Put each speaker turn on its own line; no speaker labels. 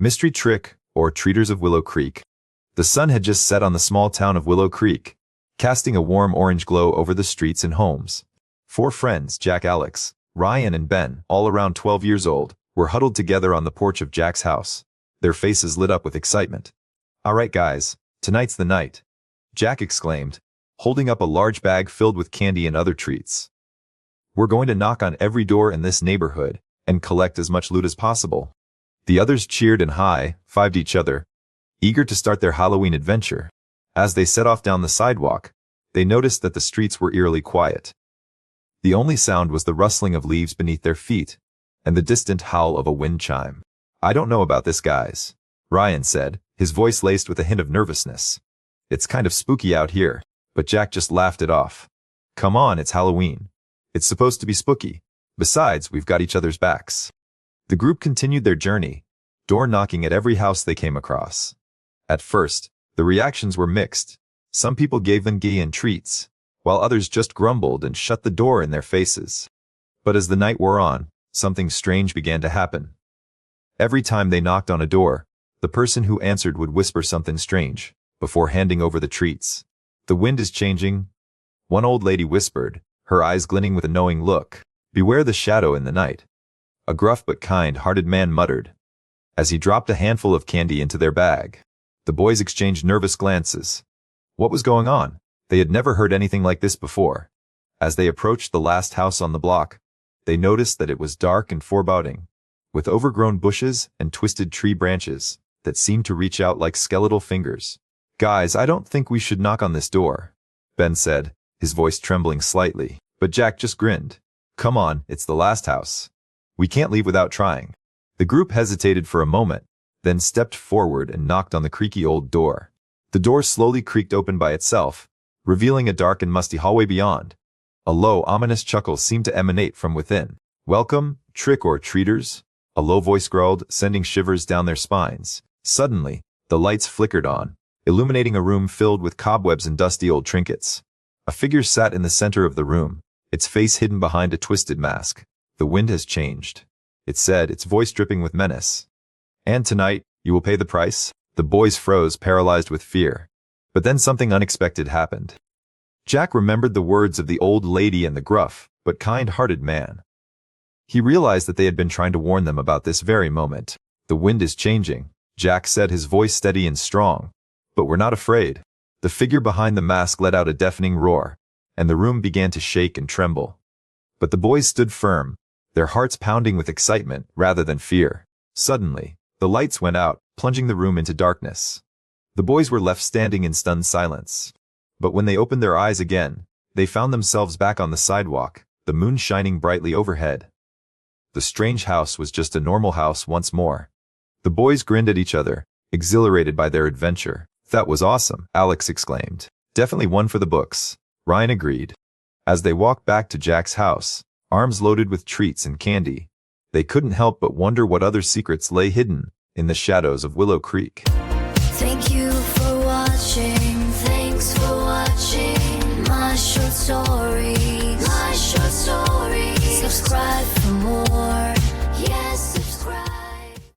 Mystery Trick, or Treaters of Willow Creek. The sun had just set on the small town of Willow Creek, casting a warm orange glow over the streets and homes. Four friends, Jack, Alex, Ryan, and Ben, all around 12 years old, were huddled together on the porch of Jack's house, their faces lit up with excitement. "All right, guys, tonight's the night," Jack exclaimed, holding up a large bag filled with candy and other treats. "We're going to knock on every door in this neighborhood and collect as much loot as possible." The others cheered and high-fived each other, eager to start their Halloween adventure. As they set off down the sidewalk, they noticed that the streets were eerily quiet. The only sound was the rustling of leaves beneath their feet and the distant howl of a wind chime. "I don't know about this, guys," Ryan said, his voice laced with a hint of nervousness. "It's kind of spooky out here," but Jack just laughed it off. "Come on, it's Halloween. It's supposed to be spooky. Besides, we've got each other's backs." The group continued their journey, door knocking at every house they came across. At first, the reactions were mixed. Some people gave them candy and treats, while others just grumbled and shut the door in their faces. But as the night wore on, something strange began to happen. Every time they knocked on a door, the person who answered would whisper something strange before handing over the treats. "The wind is changing," one old lady whispered, her eyes glinting with a knowing look. "Beware the shadow in the night," a gruff but kind-hearted man muttered, as he dropped a handful of candy into their bag. The boys exchanged nervous glances. What was going on? They had never heard anything like this before. As they approached the last house on the block, they noticed that it was dark and foreboding, with overgrown bushes and twisted tree branches that seemed to reach out like skeletal fingers. "Guys, I don't think we should knock on this door," Ben said, his voice trembling slightly. But Jack just grinned. "Come on, it's the last house. We can't leave without trying." The group hesitated for a moment, then stepped forward and knocked on the creaky old door. The door slowly creaked open by itself, revealing a dark and musty hallway beyond. A low, ominous chuckle seemed to emanate from within. "Welcome, trick or treaters," a low voice growled, sending shivers down their spines. Suddenly, the lights flickered on, illuminating a room filled with cobwebs and dusty old trinkets. A figure sat in the center of the room, its face hidden behind a twisted mask. "The wind has changed," it said, its voice dripping with menace. "And tonight, you will pay the price." The boys froze, paralyzed with fear. But then something unexpected happened. Jack remembered the words of the old lady and the gruff, but kind-hearted man. He realized that they had been trying to warn them about this very moment. "The wind is changing," Jack said, his voice steady and strong. "But we're not afraid." The figure behind the mask let out a deafening roar, and the room began to shake and tremble. But the boys stood firm, their hearts pounding with excitement rather than fear. Suddenly, the lights went out, plunging the room into darkness. The boys were left standing in stunned silence. But when they opened their eyes again, they found themselves back on the sidewalk, the moon shining brightly overhead. The strange house was just a normal house once more. The boys grinned at each other, exhilarated by their adventure. "That was awesome," Alex exclaimed. "Definitely one for the books," Ryan agreed. As they walked back to Jack's house, arms loaded with treats and candy, they couldn't help but wonder what other secrets lay hidden in the shadows of Willow Creek.
Thank you for watching. Thanks for watching my short story.